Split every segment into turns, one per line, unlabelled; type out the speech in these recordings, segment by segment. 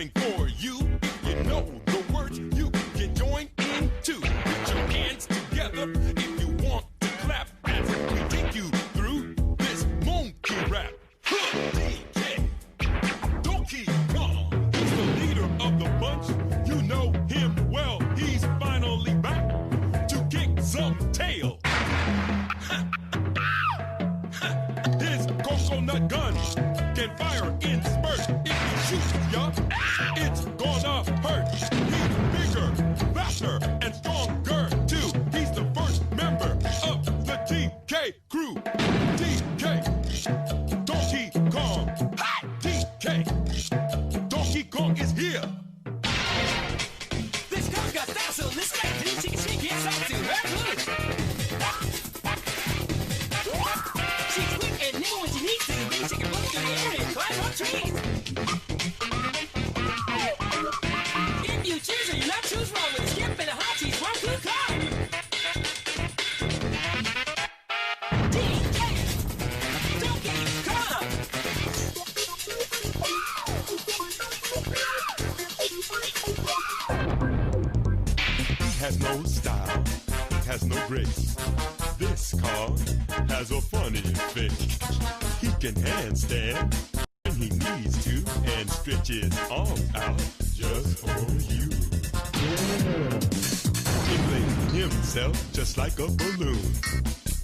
clapping for you. You know the words, you can join in too. Put your hands together if you want to clap as we take you through this monkey rap. DJ Donkey Kong, he's the leader of the bunch. You know him well, he's finally back to kick some tail. His coconut gun can fire in spurts. If he shoots ya, it's gonna hurt. He's bigger, faster, and stronger too. He's the first member of the TK crew. TK, Donkey Kong. Hi, TK, Donkey Kong is here.
This Kong got fast, so let's get it. Shake it out to her. She's quick and nimble when she needs to. Then she can run through the air and climb on trees. If you choose her, you not choose wrong with Skip and a hot cheese. One, two, come. DK, Donkey Kong.
He has no style, he has no grace. This Kong has a funny face. He can handstand when he needs to and stretch his arms out just for you. Inflating himself just like a balloon.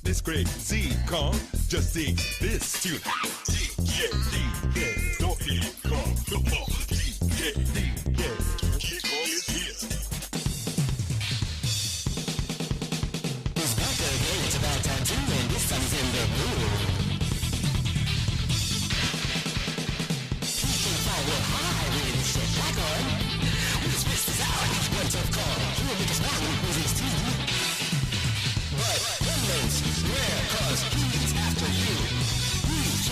This crazy Kong just sings this tune. DK, Donkey Kong. DK, Donkey Kong is here.
It's back again, it's about time to win. This time he's in the mood. He can fly real high with his shit back on. With his fists out, he's one tough call. He will make us mad when he pulls his teeth. But remnants, beware, cause he's after you. DJ,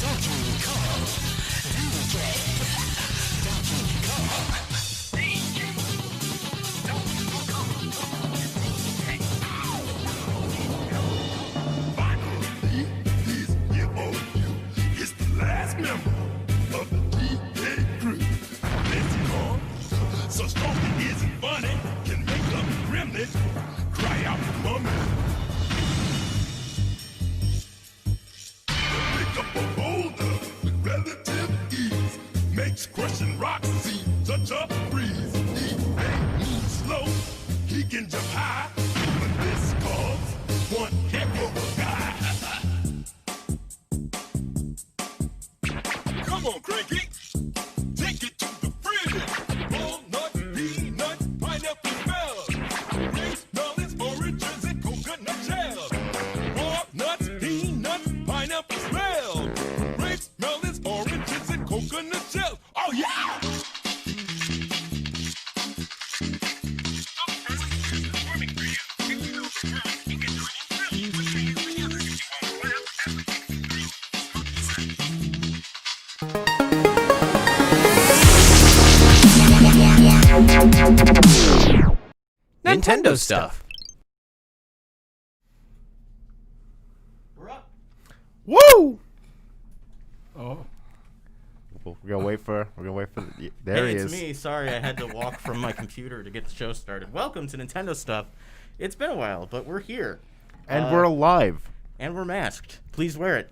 Donkey Kong. DJ, Donkey Kong.
Finally, he's here on you. He's the last member of the DK crew. This Kong, so strong he isn't funny, can make a gremlin cry out mummy. Pick up a boulder with relative ease, makes crushing rocks seem such a breeze. He ain't move slow, he can jump high, but this Kong's one heck of a guy. Come on, Cranky, take it to the fridge. Walnut, peanut, pineapple smells. Grapes, melons, oranges, and coconut shells. Walnuts, peanuts, pineapple smells. Grapes, melons, oranges, and coconut shells. Oh yeah!
Nintendo stuff.
We're up.
Woo!
Oh,
We're gonna wait for. There
Hey,
he
it's
is.
me. Sorry, I had to walk from my computer to get the show started. Welcome to Nintendo Stuff. It's been a while, but we're here.
And we're alive.
And we're masked. Please wear it.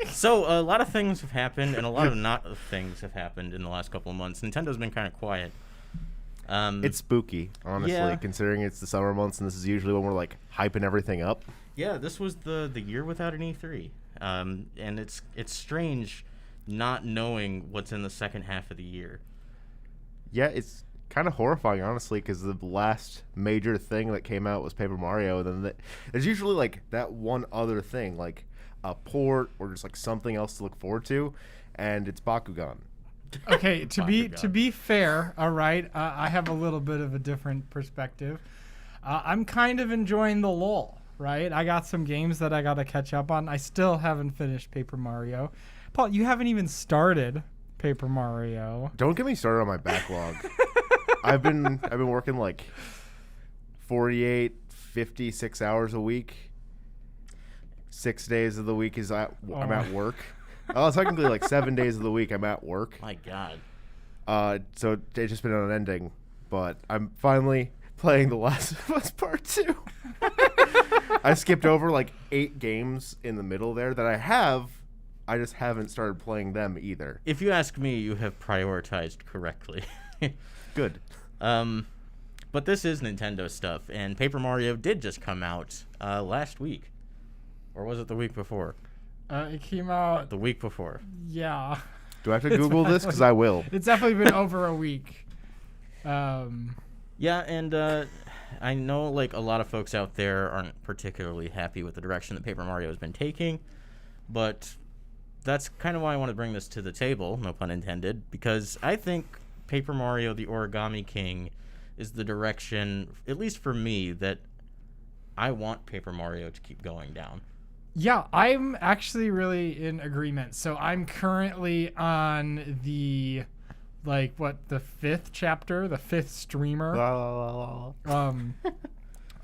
So, a lot of things have happened, and a lot of not things have happened in the last couple of months. Nintendo's been kind of quiet.
It's spooky, honestly,
yeah.
considering it's the summer months, and this is usually when we're like hyping everything up.
Yeah, this was the year without an E3. And it's strange not knowing what's in the second half of the year.
Yeah, it's kind of horrifying, honestly, because the last major thing that came out was Paper Mario, and then there's usually like that one other thing, like a port or just like something else to look forward to, and it's Bakugan.
okay. To
Bakugan.
be fair, all right. I have a little bit of a different perspective. I'm kind of enjoying the lull. Right, I got some games that I got to catch up on. I still haven't finished Paper Mario. Paul, you haven't even started Paper Mario.
Don't get me started on my backlog. I've been working like 48, 56 hours a week. 6 days of the week I'm at work. Well, technically like 7 days of the week I'm at work.
My God.
So it's just been unending. But I'm finally playing The Last of Us Part 2. I skipped over like 8 games in the middle there that I have. I just haven't started playing them either.
If you ask me, you have prioritized correctly.
Good.
But this is Nintendo stuff, and Paper Mario did just come out last week. Or was it the week before?
It came out.
The week before.
Yeah.
Do I have to Google this? Because I will.
It's definitely been over a week.
Yeah, and I know like a lot of folks out there aren't particularly happy with the direction that Paper Mario has been taking, but that's kind of why I want to bring this to the table, no pun intended, because I think Paper Mario the Origami King is the direction, at least for me, that I want Paper Mario to keep going down.
Yeah, I'm actually really in agreement. So I'm currently on the, like, the 5th chapter, the 5th streamer. I'll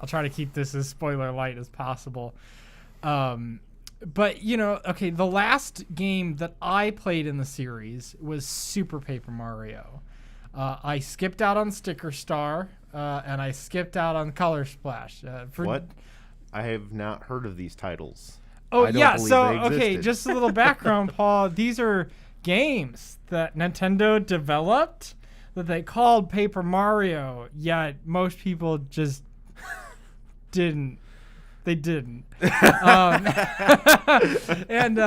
try to keep this as spoiler light as possible. But, okay, the last game that I played in the series was Super Paper Mario. I skipped out on Sticker Star, and I skipped out on Color Splash.
What? I have not heard of these titles.
Oh,
I don't
yeah,
believe
so,
they
okay,
existed.
just a little background, Paul. These are games that Nintendo developed that they called Paper Mario, yet most people just didn't. They didn't. And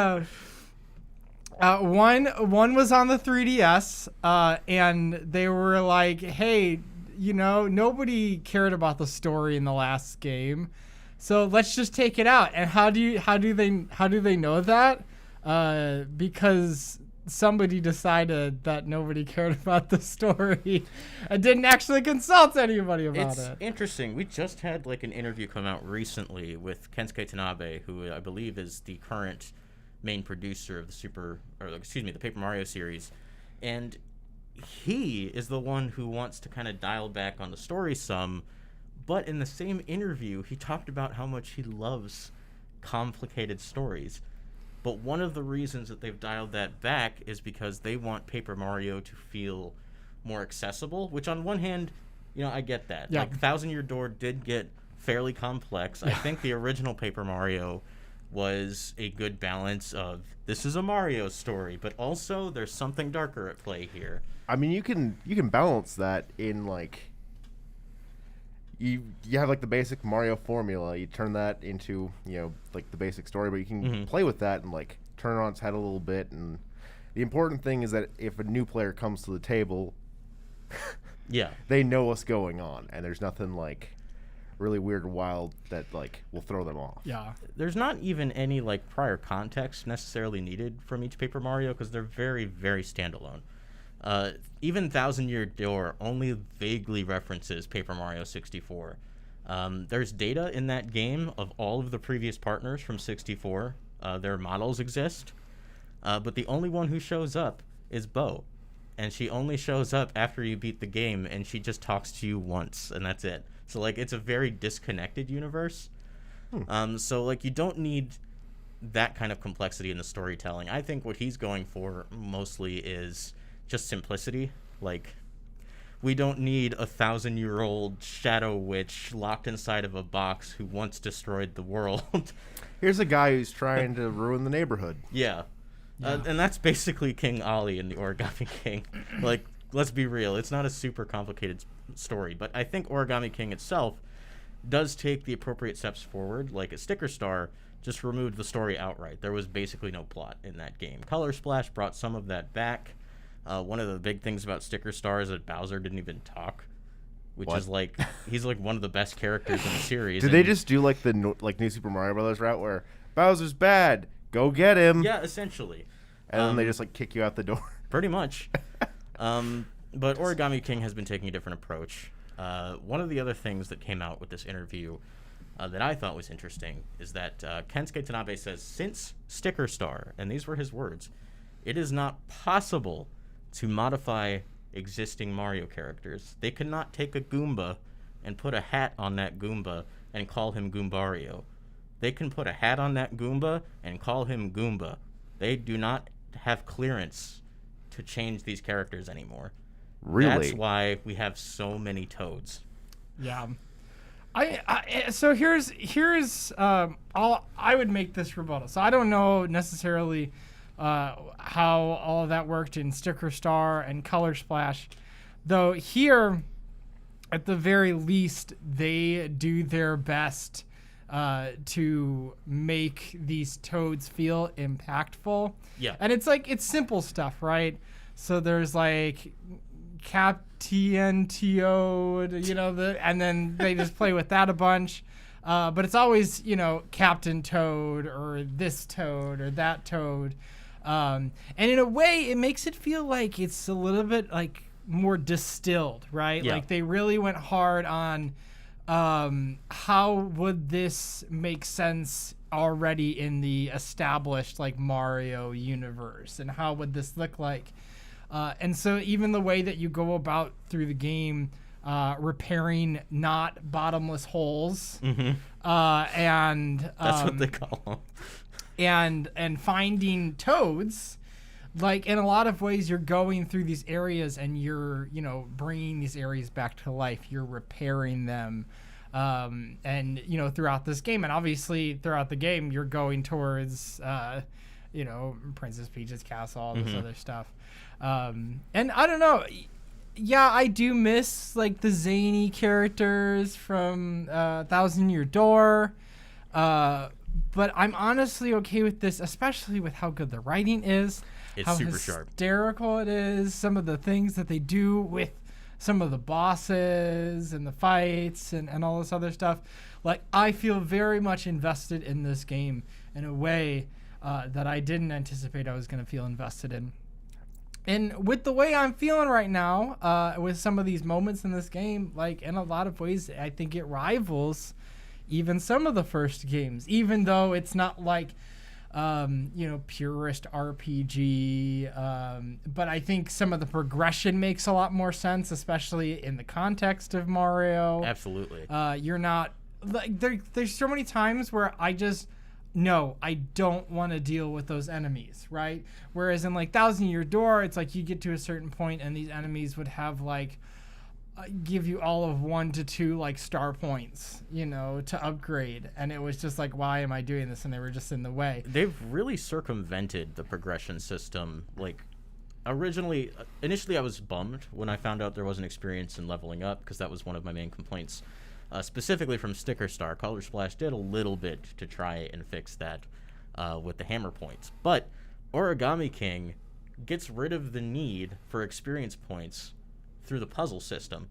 one was on the 3DS, and they were like, "Hey, nobody cared about the story in the last game, so let's just take it out." And how do they know that? Because somebody decided that nobody cared about the story and didn't actually consult anybody about
It's
it.
interesting. We just had like an interview come out recently with Kensuke Tanabe, who I believe is the current main producer of the Paper Mario series, and he is the one who wants to kind of dial back on the story some. But in the same interview, he talked about how much he loves complicated stories. But one of the reasons that they've dialed that back is because they want Paper Mario to feel more accessible, which on one hand, I get that.
Yeah.
Like, Thousand Year Door did get fairly complex. I think the original Paper Mario was a good balance of, this is a Mario story, but also there's something darker at play here.
I mean, you can balance that in, like... You have like the basic Mario formula. You turn that into like the basic story, but you can play with that and like turn it on its head a little bit. And the important thing is that if a new player comes to the table,
Yeah.
they know what's going on, and there's nothing like really weird or wild that like will throw them off.
Yeah.
There's not even any like prior context necessarily needed from each Paper Mario because they're very, very standalone. Even Thousand Year Door only vaguely references Paper Mario 64. There's data in that game of all of the previous partners from 64. Their models exist, but the only one who shows up is Bo, and she only shows up after you beat the game, and she just talks to you once, and that's it. So like it's a very disconnected universe. So like you don't need that kind of complexity in the storytelling. I think what he's going for mostly is just simplicity. Like, we don't need a 1,000-year-old shadow witch locked inside of a box who once destroyed the world.
Here's a guy who's trying to ruin the neighborhood.
Yeah. And that's basically King Ollie in the Origami King. Like, let's be real, it's not a super complicated story, but I think Origami King itself does take the appropriate steps forward. Like, a Sticker Star just removed the story outright. There was basically no plot in that game. Color Splash brought some of that back. One of the big things about Sticker Star is that Bowser didn't even talk, which
What?
is like, he's like one of the best characters in the series.
Did they just do like the New Super Mario Brothers route where Bowser's bad, go get him,
Yeah, essentially.
and then they just like kick you out the door?
Pretty much. But Origami King has been taking a different approach. One of the other things that came out with this interview that I thought was interesting is that Kensuke Tanabe says, since Sticker Star, and these were his words, it is not possible to modify existing Mario characters. They cannot take a Goomba and put a hat on that Goomba and call him Goombario. They can put a hat on that Goomba and call him Goomba. They do not have clearance to change these characters anymore.
Really?
That's why we have so many Toads.
Yeah. So here's all I would make this rebuttal. So I don't know necessarily how all of that worked in Sticker Star and Color Splash, though here, at the very least, they do their best to make these Toads feel impactful.
Yeah.
And it's simple stuff, right? So there's like Captain Toad, and then they just play with that a bunch. But it's always, Captain Toad or this Toad or that Toad. And in a way, it makes it feel like it's a little bit like more distilled, right?
Yeah.
Like they really went hard on how would this make sense already in the established like Mario universe, and how would this look like? And so even the way that you go about through the game, repairing not bottomless holes, and
That's what they call them.
and finding Toads, like in a lot of ways, you're going through these areas and you're bringing these areas back to life. You're repairing them, and throughout this game, and obviously throughout the game, you're going towards Princess Peach's castle, all this other stuff. And I don't know. Yeah, I do miss like the zany characters from Thousand Year Door. But I'm honestly okay with this, especially with how good the writing is.
It's
how
super sharp.
Hysterical it is. Some of the things that they do with some of the bosses and the fights and all this other stuff. Like, I feel very much invested in this game in a way that I didn't anticipate I was going to feel invested in. And with the way I'm feeling right now, with some of these moments in this game, like in a lot of ways, I think it rivals even some of the first games, even though it's not like, purist RPG. But I think some of the progression makes a lot more sense, especially in the context of Mario.
Absolutely.
You're not like there's so many times where I don't want to deal with those enemies, right? Whereas in like Thousand Year Door, it's like you get to a certain point and these enemies would have like give you all of 1 to 2 like star points, to upgrade, and it was just like, why am I doing this? And they were just in the way.
They've really circumvented the progression system. Like, initially I was bummed when I found out there wasn't experience in leveling up, because that was one of my main complaints. Specifically from Sticker Star. Color Splash did a little bit to try and fix that with the hammer points. But Origami King gets rid of the need for experience points through the puzzle system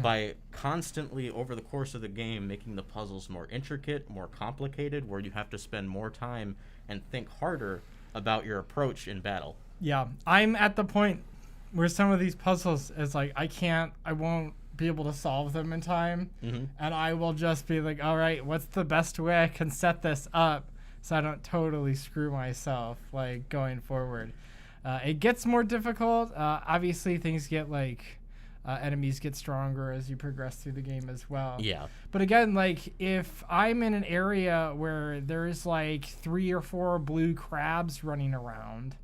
by constantly, over the course of the game, making the puzzles more intricate, more complicated, where you have to spend more time and think harder about your approach in battle.
Yeah, I'm at the point where some of these puzzles is like, I won't be able to solve them in time, and I will just be like, all right, what's the best way I can set this up so I don't totally screw myself like going forward. It gets more difficult. Obviously things get like enemies get stronger as you progress through the game as well.
Yeah.
But again, like if I'm in an area where there's like 3 or 4 blue crabs running around,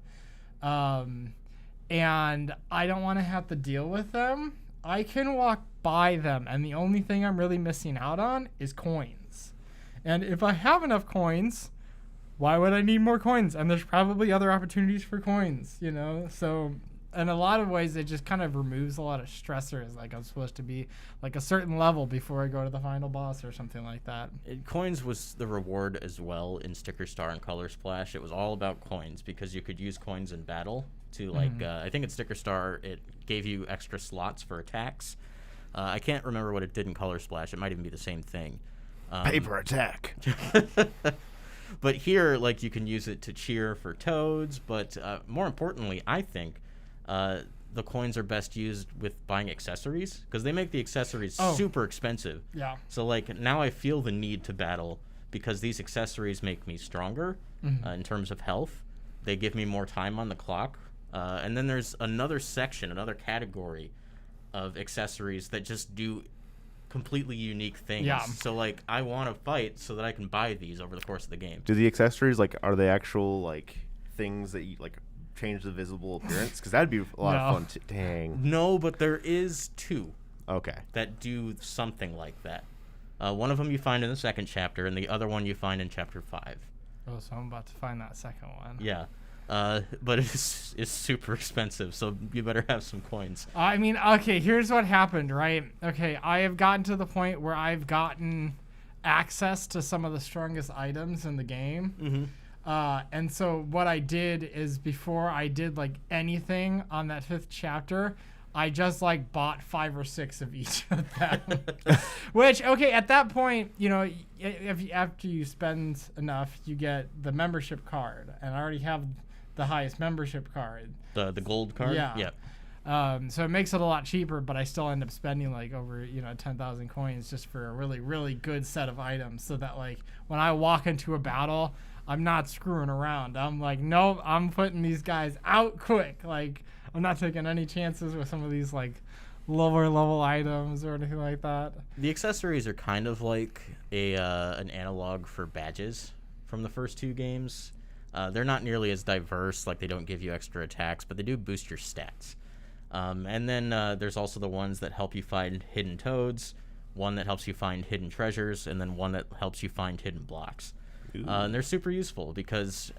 and I don't want to have to deal with them, I can walk by them, and the only thing I'm really missing out on is coins. And if I have enough coins, why would I need more coins? And there's probably other opportunities for coins, So in a lot of ways, it just kind of removes a lot of stressors. Like I'm supposed to be like a certain level before I go to the final boss or something like that.
Coins was the reward as well in Sticker Star and Color Splash. It was all about coins because you could use coins in battle to like, I think in Sticker Star, it gave you extra slots for attacks. I can't remember what it did in Color Splash. It might even be the same thing.
Paper attack.
But here, like, you can use it to cheer for Toads. But more importantly, I think the coins are best used with buying accessories, because they make the accessories super expensive.
Yeah.
So, like, now I feel the need to battle because these accessories make me stronger in terms of health. They give me more time on the clock. And then there's another section, another category of accessories that just do completely unique things.
Yeah.
So, like, I want to fight so that I can buy these over the course of the game.
Do the accessories, like, are they actual, like, things that you like change the visible appearance? Because that'd be a lot of fun. Dang.
No, but there is 2
Okay.
that do something like that. One of them you find in the second chapter, and the other one you find in chapter 5.
Oh, so I'm about to find that second one.
Yeah. But it's super expensive, so you better have some coins.
I mean, okay, here's what happened, right? Okay, I have gotten to the point where I've gotten access to some of the strongest items in the game.
Mm-hmm.
And so what I did is before I did like anything on that 5th chapter, I just like bought 5 or 6 of each of them. Which, okay, at that point, you know, after you spend enough, you get the membership card, and I already have the highest membership card.
The gold card?
Yeah. So it makes it a lot cheaper, but I still end up spending like over 10,000 coins just for a really, really good set of items, so that like when I walk into a battle, I'm not screwing around. I'm like, nope, I'm putting these guys out quick. Like, I'm not taking any chances with some of these like lower level items or anything like that.
The accessories are kind of like an analog for badges from the first 2 games. They're not nearly as diverse, like they don't give you extra attacks, but they do boost your stats. And then there's also the ones that help you find hidden toads, one that helps you find hidden treasures, and then one that helps you find hidden blocks. And they're super useful because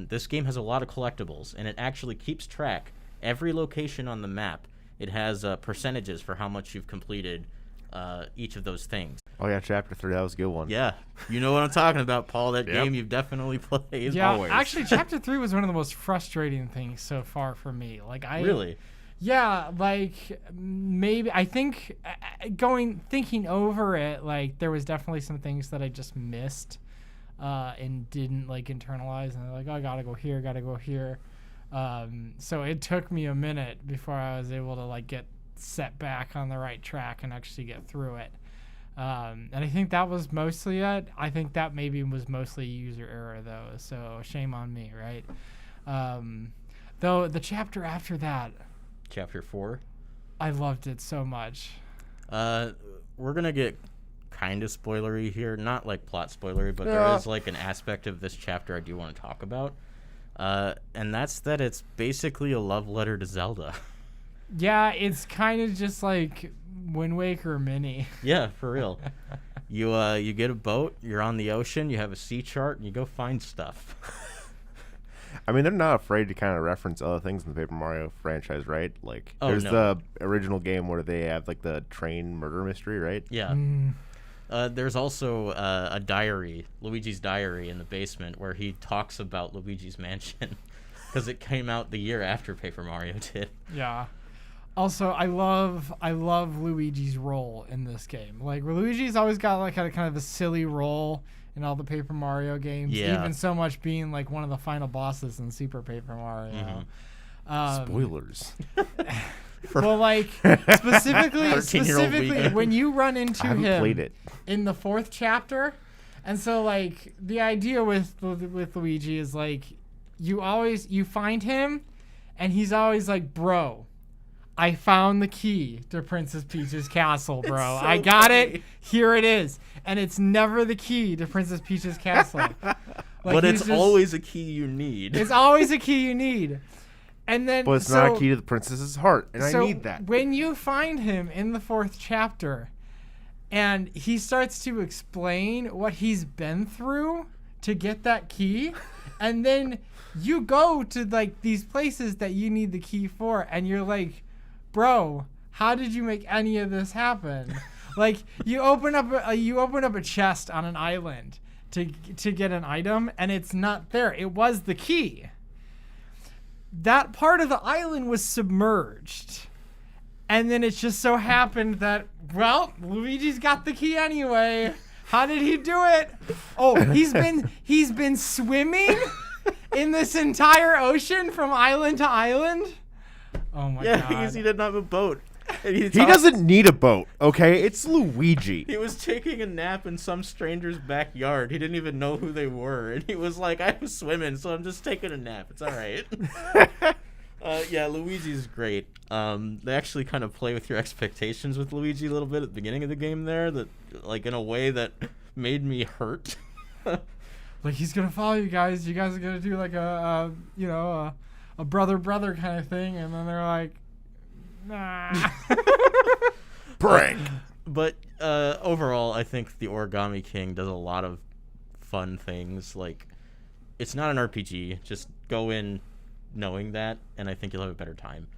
this game has a lot of collectibles, and it actually keeps track. Every location on the map, it has percentages for how much you've completed each of those things.
Oh yeah, chapter 3, that was a good one.
Yeah, you know what I'm talking about, Paul. That
Yep.
game you've definitely played.
Yeah,
Always.
actually, chapter 3 was one of the most frustrating things so far for me. Like
Really?
Yeah, like maybe I think thinking over it, like there was definitely some things that I just missed and didn't like internalize, and like, oh, I gotta go here. So it took me a minute before I was able to like get set back on the right track and actually get through it. And I think that was mostly it. I think that maybe was mostly user error though, so shame on me, right? Though the chapter after that,
Chapter 4.
I loved it so much.
We're gonna get kind of spoilery here, not like plot spoilery, but there
Yeah.
is like an aspect of this chapter I do want to talk about, and that's that it's basically a love letter to Zelda.
Yeah, it's kind of just like Wind Waker Mini.
Yeah, for real. You get a boat, you're on the ocean, you have a sea chart, and you go find stuff.
I mean, they're not afraid to kind of reference other things in the Paper Mario franchise, right? Like,
Oh,
there's
no.
the original game where they have like the train murder mystery, right?
Yeah. There's also a diary, Luigi's diary, in the basement where he talks about Luigi's Mansion because it came out the year after Paper Mario did.
Yeah. Also, I love Luigi's role in this game. Like, Luigi's always got like a kind of a silly role in all the Paper Mario games.
Yeah.
Even so much being like one of the final bosses in Super Paper Mario.
Spoilers.
Well, like specifically
13-year-old weekend.
when you run
I
into
haven't
him
played it.
in the 4th chapter, and so like the idea with Luigi is like you find him, and he's always like, bro, I found the key to Princess Peach's castle, bro.
so
I got
funny.
it. Here it is. And it's never the key to Princess Peach's castle. Like,
But
he's
it's
just-
always a key you need.
it's always a key you need. And then
But it's not a key to the princess's heart, and I
so
need that.
when you find him in the 4th chapter, and he starts to explain what he's been through to get that key, and then you go to like these places that you need the key for, and you're like, bro, how did you make any of this happen? Like, you open up a chest on an island to get an item, and it's not there. It was the key. That part of the island was submerged. And then it just so happened that, well, Luigi's got the key anyway. How did he do it? Oh, he's been swimming in this entire ocean from island to island. Oh my
Yeah,
god.
because he didn't have a boat. And
He doesn't need a boat, okay? It's Luigi.
He was taking a nap in some stranger's backyard. He didn't even know who they were. And he was like, I was swimming, so I'm just taking a nap. It's all right. Yeah, Luigi's great. They actually kind of play with your expectations with Luigi a little bit at the beginning of the game there, that like in a way that made me hurt.
like he's gonna follow you guys. You guys are gonna do like a brother kind of thing, and then they're like, nah.
Prank.
But overall, I think the Origami King does a lot of fun things. Like, it's not an RPG. Just go in knowing that, and I think you'll have a better time.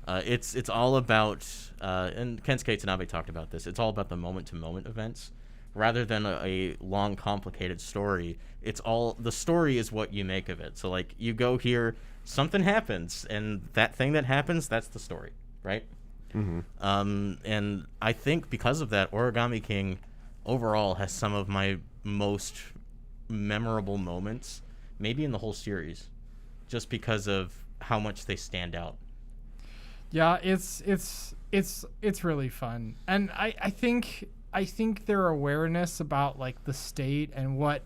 It's all about, and Kensuke Tanabe talked about this, it's all about the moment-to-moment events. Rather than a long, complicated story, the story is what you make of it. So, like, you go here, something happens, and that thing that happens, that's the story, right?
Mm-hmm.
And I think because of that, Origami King overall has some of my most memorable moments, maybe in the whole series, just because of how much they stand out.
Yeah, it's really fun, and I think their awareness about like the state and what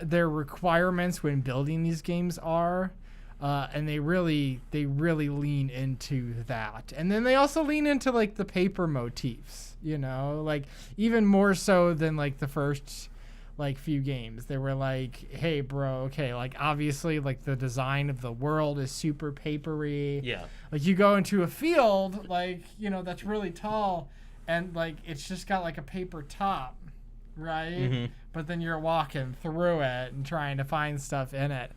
their requirements when building these games are, and they really lean into that, and then they also lean into like the paper motifs, like even more so than like the first like few games. They were like, hey bro, okay, like obviously like the design of the world is super papery.
Yeah.
Like you go into a field like that's really tall and like it's just got like a paper top, right?
Mm-hmm.
But then you're walking through it and trying to find stuff in it.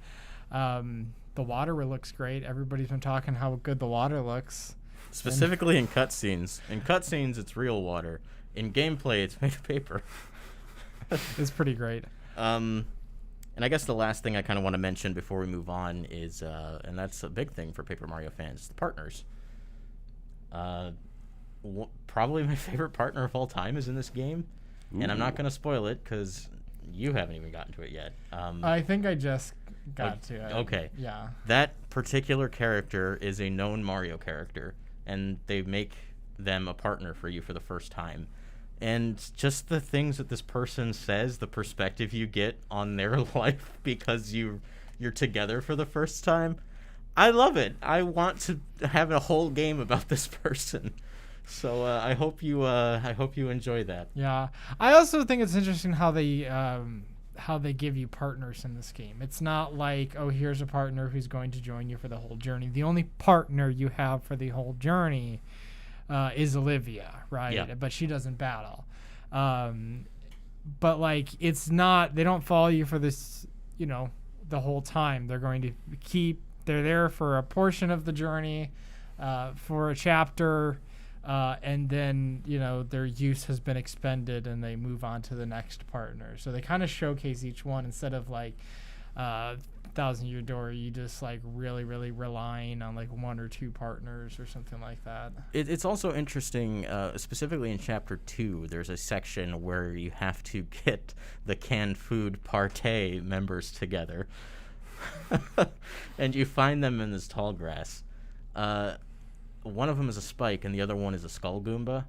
The water looks great. Everybody's been talking how good the water looks.
Specifically in cutscenes. In cutscenes, it's real water. In gameplay, it's made of paper.
It's pretty great.
And I guess the last thing I kind of want to mention before we move on is, and that's a big thing for Paper Mario fans, the partners. Probably my favorite partner of all time is in this game. Ooh. And I'm not going to spoil it because you haven't even gotten to it yet.
I think I just got to it.
Okay.
Yeah.
That particular character is a known Mario character, and they make them a partner for you for the first time. And just the things that this person says, the perspective you get on their life because you're together for the first time, I love it. I want to have a whole game about this person. So I hope you enjoy that.
Yeah, I also think it's interesting how they give you partners in this game. It's not like, oh, here's a partner who's going to join you for the whole journey. The only partner you have for the whole journey is Olivia, right?
Yeah.
But she doesn't battle. But like, it's not, they don't follow you for this, the whole time. They're going to they're there for a portion of the journey, for a chapter, and then, their use has been expended and they move on to the next partner. So they kind of showcase each one instead of like, 1,000 Year Door, you just like really relying on like one or two partners or something like that.
It's also interesting, specifically in Chapter 2, there's a section where you have to get the canned food partay members together. And you find them in this tall grass. One of them is a Spike and the other one is a Skull Goomba.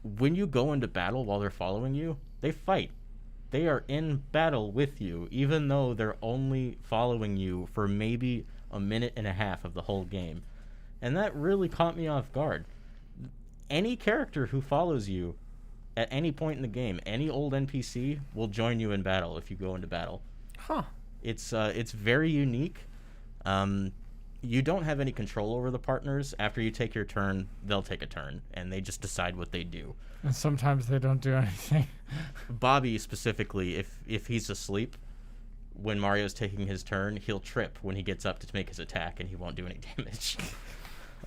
When you go into battle while they're following you, they fight. They are in battle with you, even though they're only following you for maybe a minute and a half of the whole game. And that really caught me off guard. Any character who follows you at any point in the game, any old NPC will join you in battle if you go into battle.
Huh.
It's very unique. You don't have any control over the partners. After you take your turn, they'll take a turn, and they just decide what they do.
And sometimes they don't do anything.
Bobby specifically, if he's asleep, when Mario's taking his turn, he'll trip when he gets up to make his attack, and he won't do any damage.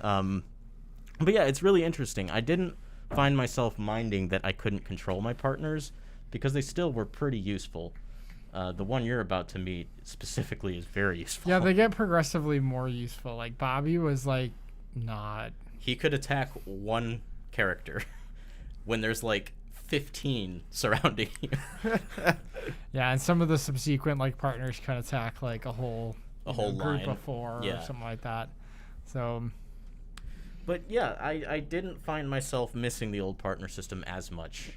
But yeah, it's really interesting. I didn't find myself minding that I couldn't control my partners, because they still were pretty useful. The one you're about to meet specifically is very useful.
Yeah, they get progressively more useful. Like, Bobby was, like, not...
He could attack one character when there's, like, 15 surrounding you.
Yeah, and some of the subsequent, like, partners can attack, like, a whole
line.
Group of four or something like that. So...
But, yeah, I didn't find myself missing the old partner system as much.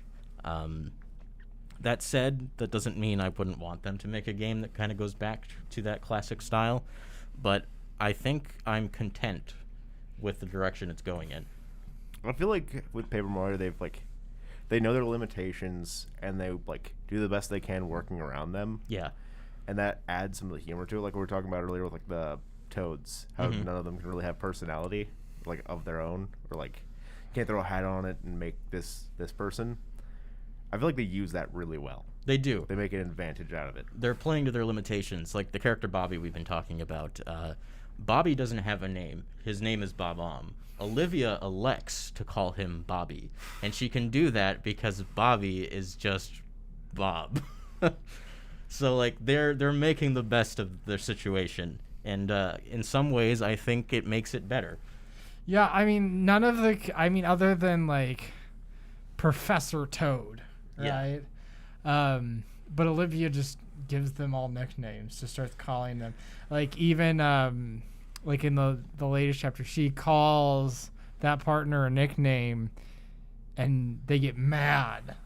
That said, that doesn't mean I wouldn't want them to make a game that kind of goes back to that classic style, but I think I'm content with the direction it's going in.
I feel like with Paper Mario, they know their limitations and they do the best they can working around them.
Yeah.
and that adds some of the humor to it, like we were talking about earlier with like the Toads, how none of them can really have personality, like of their own, or like can't throw a hat on it and make this person. I feel like they use that really well.
They do.
They make an advantage out of it.
They're playing to their limitations. Like the character Bobby we've been talking about. Bobby doesn't have a name. His name is Bob-omb. Olivia elects to call him Bobby, and she can do that because Bobby is just Bob. So like they're making the best of their situation, and in some ways I think it makes it better.
Yeah, I mean, other than like Professor Toad,
Yeah.
right? But Olivia just gives them all nicknames, just starts calling them. Like even like in the latest chapter, she calls that partner a nickname, and they get mad.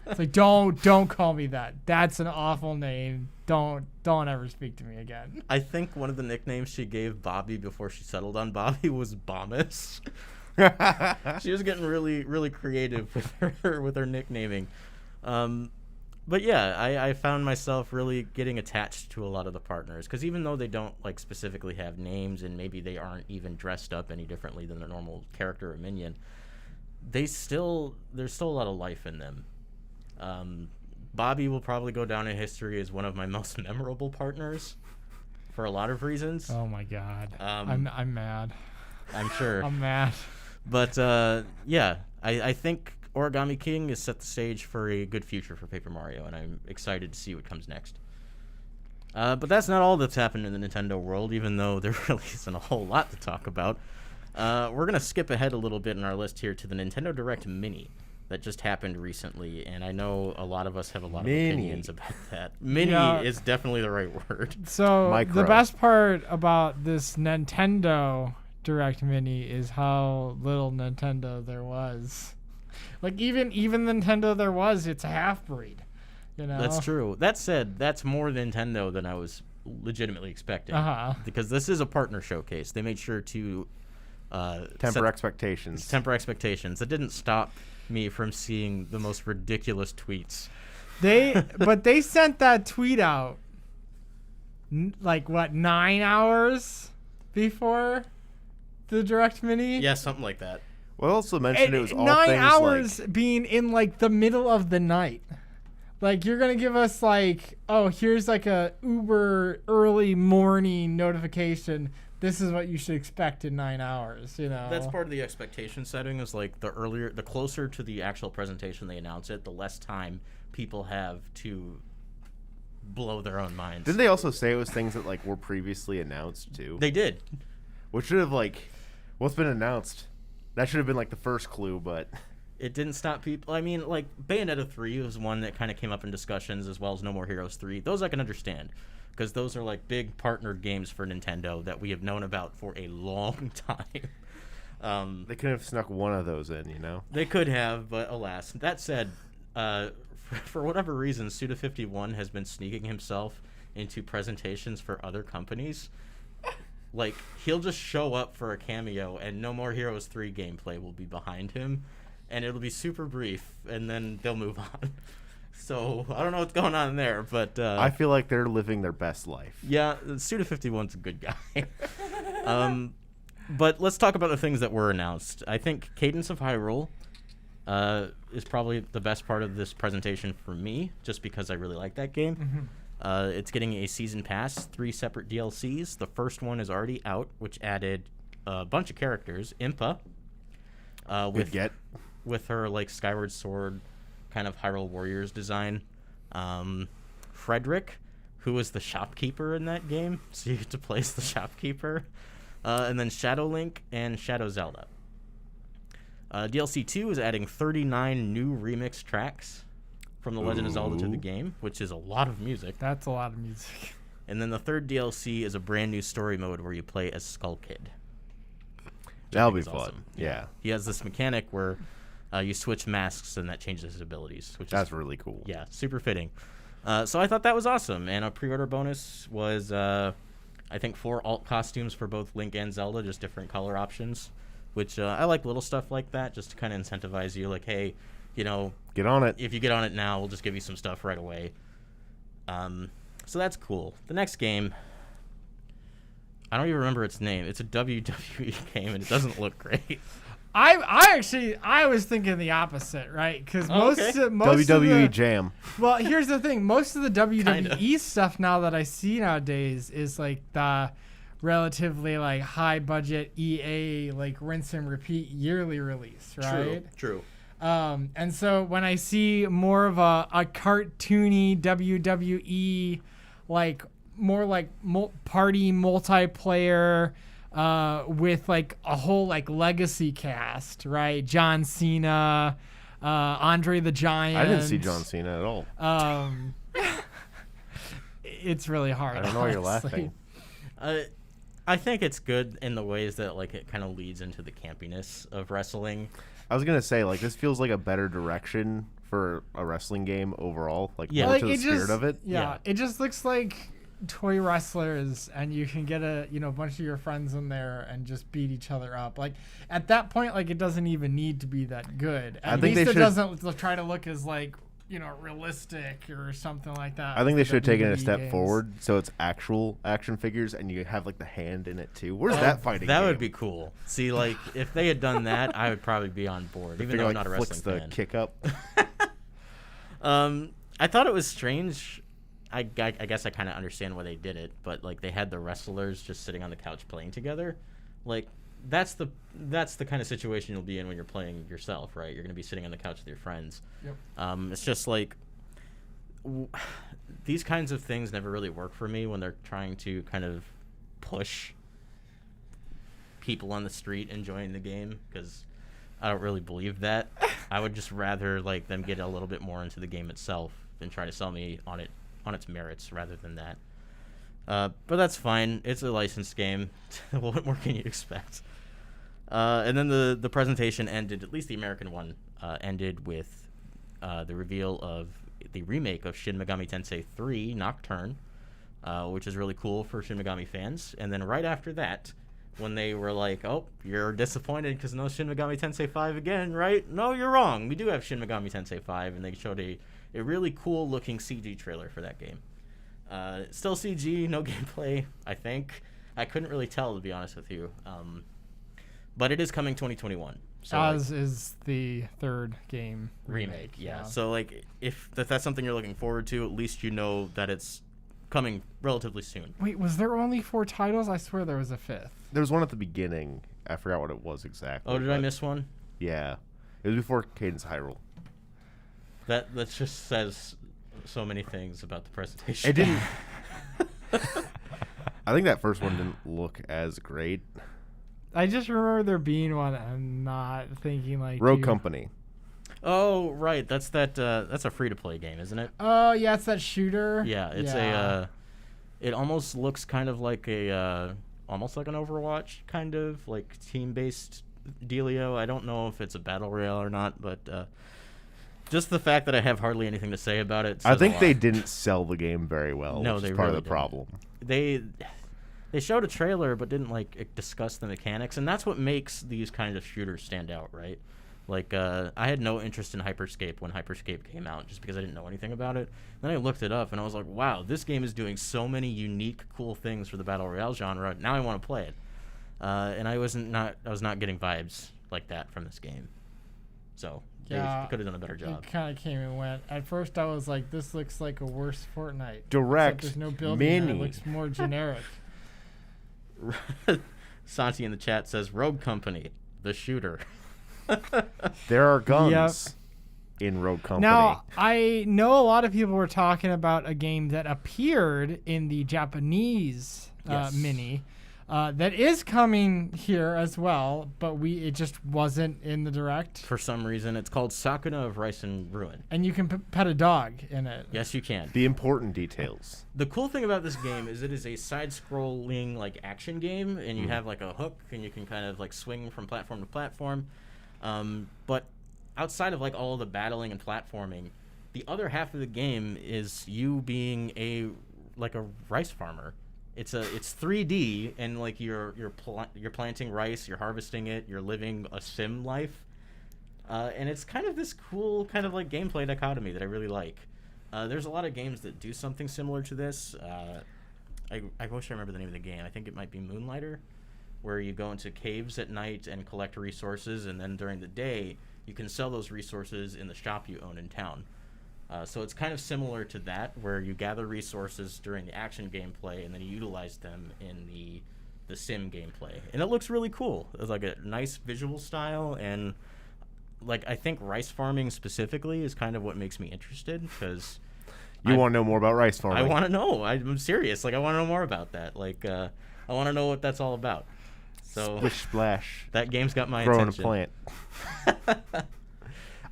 It's like, don't call me that. That's an awful name. Don't ever speak to me again.
I think one of the nicknames she gave Bobby before she settled on Bobby was Bombus. She was getting really, really creative with her nicknaming. But yeah, I found myself really getting attached to a lot of the partners, because even though they don't like specifically have names and maybe they aren't even dressed up any differently than a normal character or minion, there's still a lot of life in them. Bobby will probably go down in history as one of my most memorable partners for a lot of reasons.
Oh my god. I'm mad.
I'm sure.
I'm mad.
But yeah, I think Origami King has set the stage for a good future for Paper Mario, and I'm excited to see what comes next. But that's not all that's happened in the Nintendo world, even though there really isn't a whole lot to talk about. We're going to skip ahead a little bit in our list here to the Nintendo Direct Mini that just happened recently, and I know a lot of us have a lot of opinions about that. Mini is definitely the right word.
So
Micro.
the best part about this Nintendo Direct Mini is how little Nintendo there was. Like even Nintendo there was, it's a half breed. You know?
That's true. That said, that's more Nintendo than I was legitimately expecting. Because this is a partner showcase. They made sure to
Temper expectations.
Temper expectations. That didn't stop me from seeing the most ridiculous tweets.
But they sent that tweet out like what, 9 hours before the Direct Mini?
Yeah, something like that.
Well, also mentioned it was all
9
things
hours
like,
being in like the middle of the night. Like you're gonna give us like, oh, here's like a Uber early morning notification. This is what you should expect in 9 hours. You know.
That's part of the expectation setting. Is like the closer to the actual presentation they announce it, the less time people have to blow their own minds.
Didn't they also say it was things that like were previously announced too?
They did.
Which should have like, what's been announced? That should have been like the first clue, but
It didn't stop people. I mean, like, Bayonetta 3 was one that kind of came up in discussions, as well as No More Heroes 3. Those I can understand, because those are, like, big partnered games for Nintendo that we have known about for a long time.
they could have snuck one of those in, you know?
They could have, but alas. That said, for whatever reason, Suda51 has been sneaking himself into presentations for other companies. Like, he'll just show up for a cameo, and No More Heroes 3 gameplay will be behind him, and it'll be super brief, and then they'll move on. So, I don't know what's going on there, but...
I feel like they're living their best life.
Yeah, Suda51's a good guy. But let's talk about the things that were announced. I think Cadence of Hyrule is probably the best part of this presentation for me, just because I really like that game.
Mm-hmm.
It's getting a season pass, 3 separate DLCs. The first one is already out, which added a bunch of characters. Impa, with her like Skyward Sword kind of Hyrule Warriors design. Frederick, who was the shopkeeper in that game, so you get to play as the shopkeeper. And then Shadow Link and Shadow Zelda. DLC 2 is adding 39 new remix tracks from The Legend of Zelda to the game, which is a lot of music.
That's a lot of music.
And then the third DLC is a brand new story mode where you play as Skull Kid.
That'll be
is
fun.
awesome.
Yeah.
He has this mechanic where you switch masks and that changes his abilities, which
That's
is
really cool.
yeah, super fitting. So I thought that was awesome. And a pre-order bonus was, I think, 4 alt costumes for both Link and Zelda, just different color options, which I like little stuff like that just to kind of incentivize you. Like, hey, you know,
Get on it.
if you get on it now, we'll just give you some stuff right away. So that's cool. The next game, I don't even remember its name. It's a WWE game, and it doesn't look great.
I was thinking the opposite, right? Because most
WWE Jam.
Well, here's the thing. Most of the WWE
Kinda.
stuff now that I see nowadays is like the relatively like high budget EA like rinse and repeat yearly release, right?
True.
And so when I see more of a cartoony WWE, like more like party multiplayer, with like a whole like legacy cast, right? John Cena, Andre the Giant.
I didn't see John Cena at all.
It's really hard.
I don't know why you're
honestly.
laughing.
I think it's good in the ways that like it kind of leads into the campiness of wrestling.
I was gonna say, like, this feels like a better direction for a wrestling game overall. Like,
Yeah.
more
Like,
to the
it
spirit
just-
of it.
Yeah, it just looks like toy wrestlers, and you can get a bunch of your friends in there and just beat each other up. Like at that point, like it doesn't even need to be that good. At
think
least
they
it
should-
doesn't try to look as like realistic or something like that.
I think they should have taken it a
WWE
step
games.
forward, so it's actual action figures, and you have like the hand in it too. Where's that fighting?
That
game?
would be cool. See, like if they had done that, I would probably be on board, even
Figure,
though I'm
like,
not a
flicks
wrestling
the
fan.
kick up.
I thought it was strange. I guess I kind of understand why they did it, but like they had the wrestlers just sitting on the couch playing together. Like that's the kind of situation you'll be in when you're playing yourself, right? You're gonna be sitting on the couch with your friends.
Yep.
It's just like these kinds of things never really work for me when they're trying to kind of push people on the street enjoying the game, because I don't really believe that. I would just rather like them get a little bit more into the game itself and try to sell me on its merits rather than that. But that's fine. It's a licensed game. What more can you expect? And then the presentation ended, at least the American one, ended with the reveal of the remake of Shin Megami Tensei 3 Nocturne, which is really cool for Shin Megami fans. And then right after that, when they were like, oh, you're disappointed because no Shin Megami Tensei 5 again, right? No, you're wrong. We do have Shin Megami Tensei 5, and they showed a really cool looking CG trailer for that game. Still CG, no gameplay, I think. I couldn't really tell, to be honest with you. But it is coming 2021. So
As is the third game
remake, yeah. So like if that's something you're looking forward to, at least you know that it's coming relatively soon.
Wait, was there only 4 titles? I swear there was a 5th.
There was one at the beginning. I forgot what it was exactly.
Oh, did I
but
miss one?
Yeah, it was before Cadence Hyrule.
That just says so many things about the presentation.
It didn't. I think that first one didn't look as great.
I just remember there being one. I'm not thinking like
Rogue Company.
Oh, right. That's a free to play game, isn't it?
Oh yeah, it's that shooter.
Yeah, it's it almost looks kind of like almost like an Overwatch kind of like team-based dealio. I don't know if it's a battle royale or not, but just the fact that I have hardly anything to say about it.
I
says a
think
lot.
they didn't sell the game very well.
No,
which
they
is part
really
of the
didn't.
problem.
They showed a trailer but didn't like discuss the mechanics, and that's what makes these kinds of shooters stand out, right? Like I had no interest in Hyperscape when Hyperscape came out just because I didn't know anything about it. Then I looked it up and I was like, wow, this game is doing so many unique, cool things for the battle royale genre. Now I want to play it, and I was not getting vibes like that from this game. So they could have done a better job.
It kind of came and went. At first, I was like, "This looks like a worse Fortnite."
Direct
Except there's no building. And
mini.
it looks more generic.
Santi in the chat says Rogue Company, the shooter.
There are guns in Rogue Company.
Now, I know a lot of people were talking about a game that appeared in the Japanese
Yes.
mini that is coming here as well, but it just wasn't in the direct.
For some reason, it's called Sakuna of Rice and Ruin.
And you can pet a dog in it.
Yes, you can.
The important details.
The cool thing about this game is it is a side-scrolling like action game, and you have like a hook, and you can kind of like swing from platform to platform. But outside of like all of the battling and platforming, the other half of the game is you being a rice farmer. It's 3D, and like you're planting rice, you're harvesting it, you're living a sim life, and it's kind of this cool kind of like gameplay dichotomy that I really like. There's a lot of games that do something similar to this. I wish I remember the name of the game. I think it might be Moonlighter, where you go into caves at night and collect resources, and then during the day you can sell those resources in the shop you own in town. So it's kind of similar to that, where you gather resources during the action gameplay and then you utilize them in the sim gameplay. And it looks really cool. It's like a nice visual style, and like I think rice farming specifically is kind of what makes me interested, because
You want to know more about rice farming?
I want to know. I'm serious. Like, I want to know more about that. Like, I want to know what that's all about. So
Splish splash.
that game's got my
Growing
attention.
a plant.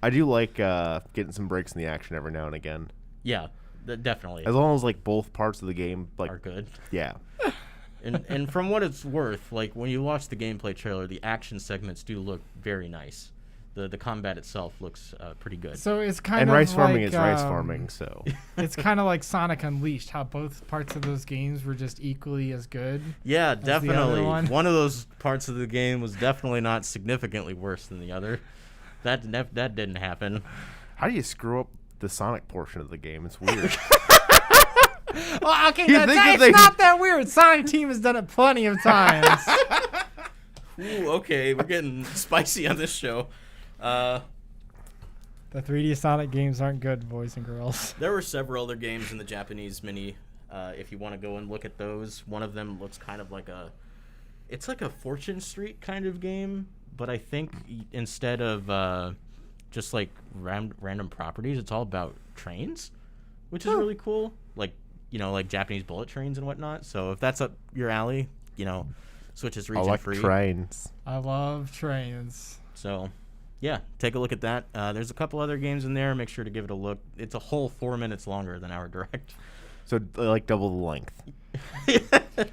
I do like getting some breaks in the action every now and again.
Yeah, definitely
As long as like both parts of the game like
are good.
yeah.
And from what it's worth, like when you watch the gameplay trailer, the action segments do look very nice. The combat itself looks pretty good.
So it's kind
And
of
rice farming
like,
is rice farming, so
It's kind of like Sonic Unleashed, how both parts of those games were just equally as good.
Yeah,
the other
definitely.
one.
One of those parts of the game was definitely not significantly worse than the other. That didn't happen.
how do you screw up the Sonic portion of the game? It's weird.
Well, okay,
You
that's,
think that
it's
they-
not that weird. Sonic Team has done it plenty of times.
Ooh, okay, we're getting spicy on this show.
The 3D Sonic games aren't good, boys and girls.
There were several other games in the Japanese mini. If you want to go and look at those, one of them looks kind of like it's like a Fortune Street kind of game, but I think instead of just like random properties, it's all about trains, which is really cool. Like, like Japanese bullet trains and whatnot. So if that's up your alley, Switch is
I
region
like
free.
trains.
I love trains.
So, yeah, take a look at that. There's a couple other games in there. Make sure to give it a look. It's a whole 4 minutes longer than our direct.
So like double the length.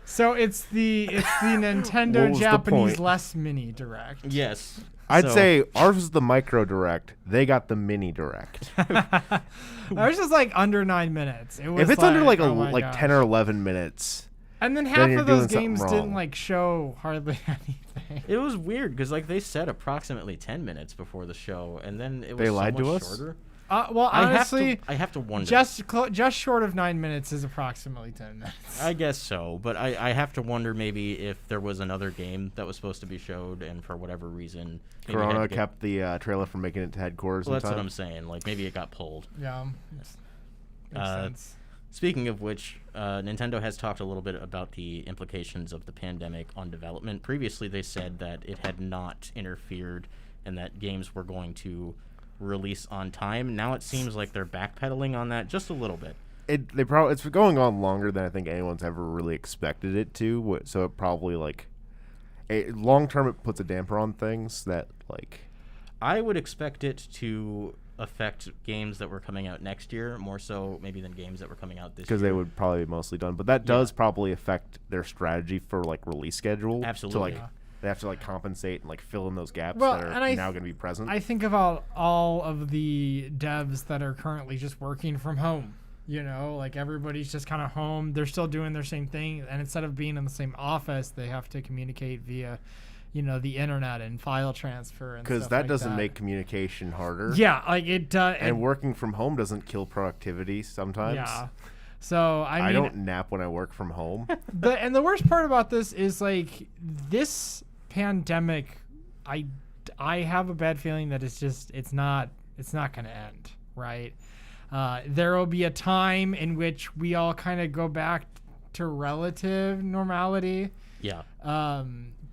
So it's the
What
Nintendo
was the
Japanese
point?
less mini direct.
Yes.
I'd
So-
say ours was the micro direct. They got the mini direct.
Ours is like under 9 minutes. It was
If it's under like
oh my
10
gosh.
or 11 minutes,
And then half
you're
of those
doing something
games
wrong.
didn't like show hardly anything.
It was weird because they said approximately 10 minutes before the show, and then it was
They
so
lied
much
to us?
shorter.
Well, honestly,
I have to wonder.
just short of 9 minutes is approximately 10 minutes.
I guess so, but I have to wonder maybe if there was another game that was supposed to be showed, and for whatever reason, maybe it had
Corona
to get-
kept the trailer from making it to headquarters
Well,
in
that's what
time.
I'm saying. Like maybe it got pulled.
Yeah, makes sense.
Speaking of which, Nintendo has talked a little bit about the implications of the pandemic on development. Previously, they said that it had not interfered and that games were going to release on time. Now it seems like they're backpedaling on that just a little bit.
It's going on longer than I think anyone's ever really expected it to. So it probably long term it puts a damper on things that
I would expect it to affect games that were coming out next year more so maybe than games that were coming out this year.
because they would probably be mostly done. But that does probably affect their strategy for release schedule.
Absolutely.
So they have to compensate and fill in those gaps
Well,
that
and
are
I
now going to be present.
I think about all of the devs that are currently just working from home. Everybody's just kind of home. They're still doing their same thing, and instead of being in the same office, they have to communicate via, the internet and file transfer and
Because
stuff
that
like
doesn't
that.
make communication harder.
Yeah, it does.
And working from home doesn't kill productivity sometimes.
Yeah. So I mean,
don't nap when I work from home.
and the worst part about this is this pandemic. I have a bad feeling that it's not going to end, right? There will be a time in which we all kind of go back to relative normality.
Yeah.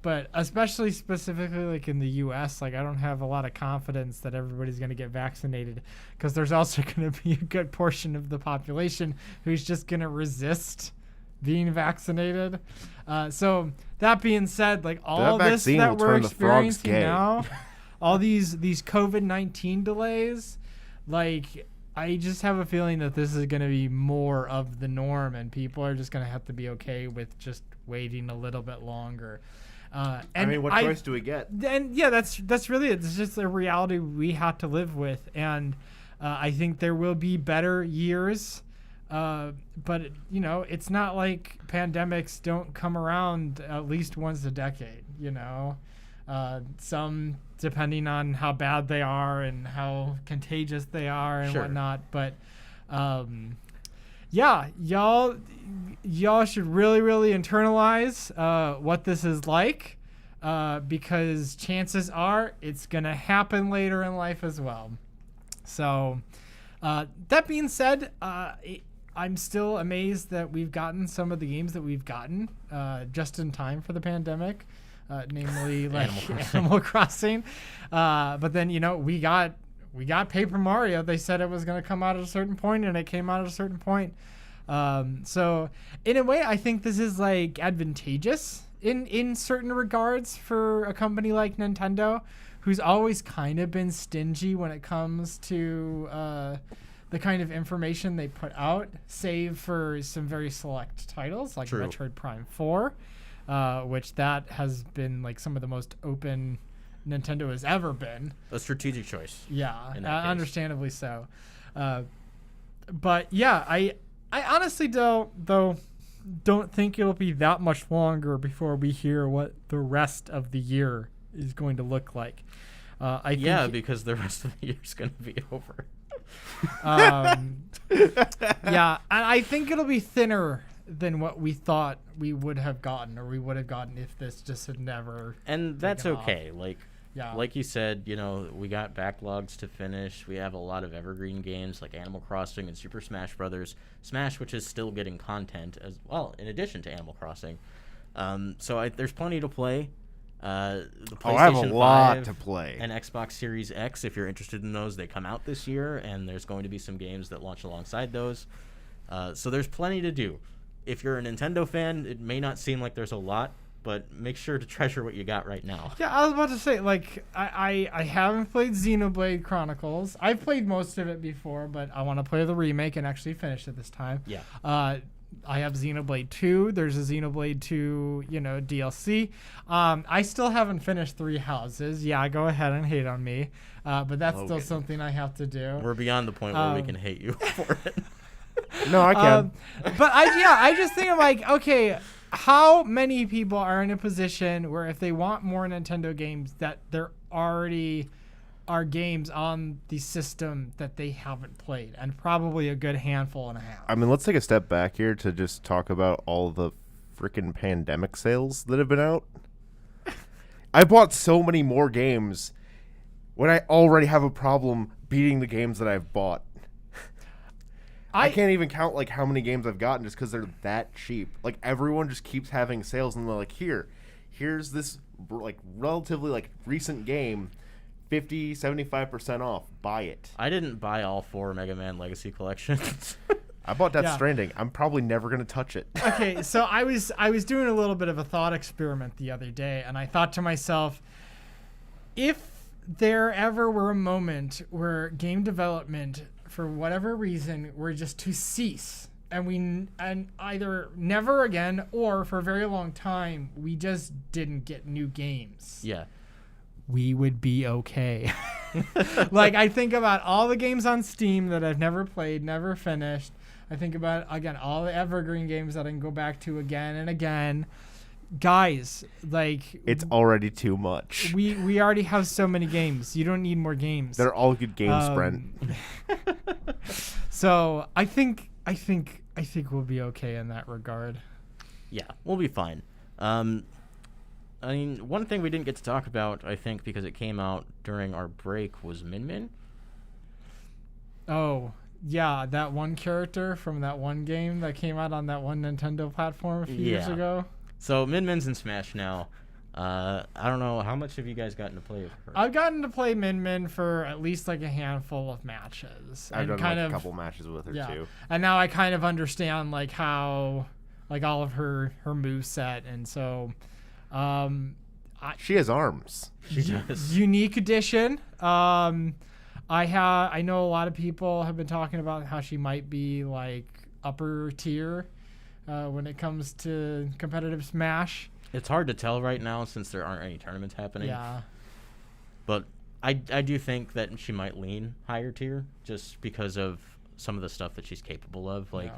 But especially specifically in the U.S., I don't have a lot of confidence that everybody's going to get vaccinated, because there's also going to be a good portion of the population who's just going to resist being vaccinated. So that being said, all
That
this
vaccine
that
will
we're
turn the frogs
experiencing
gay.
now, all these COVID-19 delays, I just have a feeling that this is going to be more of the norm, and people are just going to have to be okay with just waiting a little bit longer. And
what choice do we get?
And yeah, that's really it. It's just a reality we have to live with, and I think there will be better years. But it's not like pandemics don't come around at least once a decade. Some depending on how bad they are and how contagious they are and
Sure.
whatnot. But Yeah, y'all should really, really internalize what this is like, because chances are it's gonna happen later in life as well. So, that being said, I'm still amazed that we've gotten some of the games that we've gotten just in time for the pandemic, namely like Animal Crossing. But then we got Paper Mario. They said it was going to come out at a certain point, and it came out at a certain point. So in a way, I think this is like advantageous in certain regards for a company like Nintendo, who's always kind of been stingy when it comes to the kind of information they put out, save for some very select titles like
True.
Metroid Prime 4, which that has been like some of the most open Nintendo has ever been.
A strategic choice.
Yeah,
in that case.
understandably so. But yeah, I honestly don't think it'll be that much longer before we hear what the rest of the year is going to look like. I think,
because the rest of the year is going to be over.
yeah, and I think it'll be thinner than what we thought we would have gotten, or we would have gotten if this just had never.
And that's
taken off.
okay.
Yeah.
Like you said, we got backlogs to finish. We have a lot of evergreen games like Animal Crossing and Super Smash Brothers. Smash, which is still getting content as well, in addition to Animal Crossing. So there's plenty to play. The PlayStation
I have a lot
5
to play.
And Xbox Series X, if you're interested in those, they come out this year, and there's going to be some games that launch alongside those. So there's plenty to do. If you're a Nintendo fan, it may not seem like there's a lot, but make sure to treasure what you got right now.
Yeah, I was about to say, like, I haven't played Xenoblade Chronicles. I've played most of it before, but I want to play the remake and actually finish it this time.
Yeah.
I have Xenoblade 2. There's a Xenoblade 2, DLC. I still haven't finished Three Houses. Yeah, go ahead and hate on me. But that's still something I have to do.
We're beyond the point where we can hate you for it.
No, I can.
But I just think I'm like, okay, how many people are in a position where if they want more Nintendo games, that there already are games on the system that they haven't played, and probably a good handful and a half.
I mean, let's take a step back here to just talk about all the freaking pandemic sales that have been out. I bought so many more games when I already have a problem beating the games that I've bought. I can't even count like how many games I've gotten just because they're that cheap. Like everyone just keeps having sales, and they're like, here's this like relatively like recent game, 50, 75% off. Buy it.
I didn't buy all 4 Mega Man Legacy collections.
I bought Death Stranding. I'm probably never gonna touch it.
Okay, so I was doing a little bit of a thought experiment the other day, and I thought to myself, if there ever were a moment where game development, for whatever reason, were just to cease, and either never again or for a very long time we just didn't get new games.
Yeah.
We would be okay. Like, I think about all the games on Steam that I've never played, never finished. I think about, again, all the evergreen games that I can go back to again and again. Guys, like,
It's already too much.
we already have so many games. You don't need more games.
They're all good games, Brent.
So I think we'll be okay in that regard.
Yeah, we'll be fine. I mean, one thing we didn't get to talk about, I think, because it came out during our break, was Min Min.
Oh, yeah, that one character from that one game that came out on that one Nintendo platform a few years ago.
So Min Min's in Smash now. I don't know, how much have you guys gotten to play with her?
I've gotten to play Min Min for at least like a handful of matches.
I've
and
done
kind
like
of,
a couple matches with her too.
And now I kind of understand like how, like all of her moveset, and so
She has arms.
She does.
Unique edition. I know a lot of people have been talking about how she might be like upper tier when it comes to competitive Smash.
It's hard to tell right now since there aren't any tournaments happening.
Yeah.
But I do think that she might lean higher tier just because of some of the stuff that she's capable of. Like,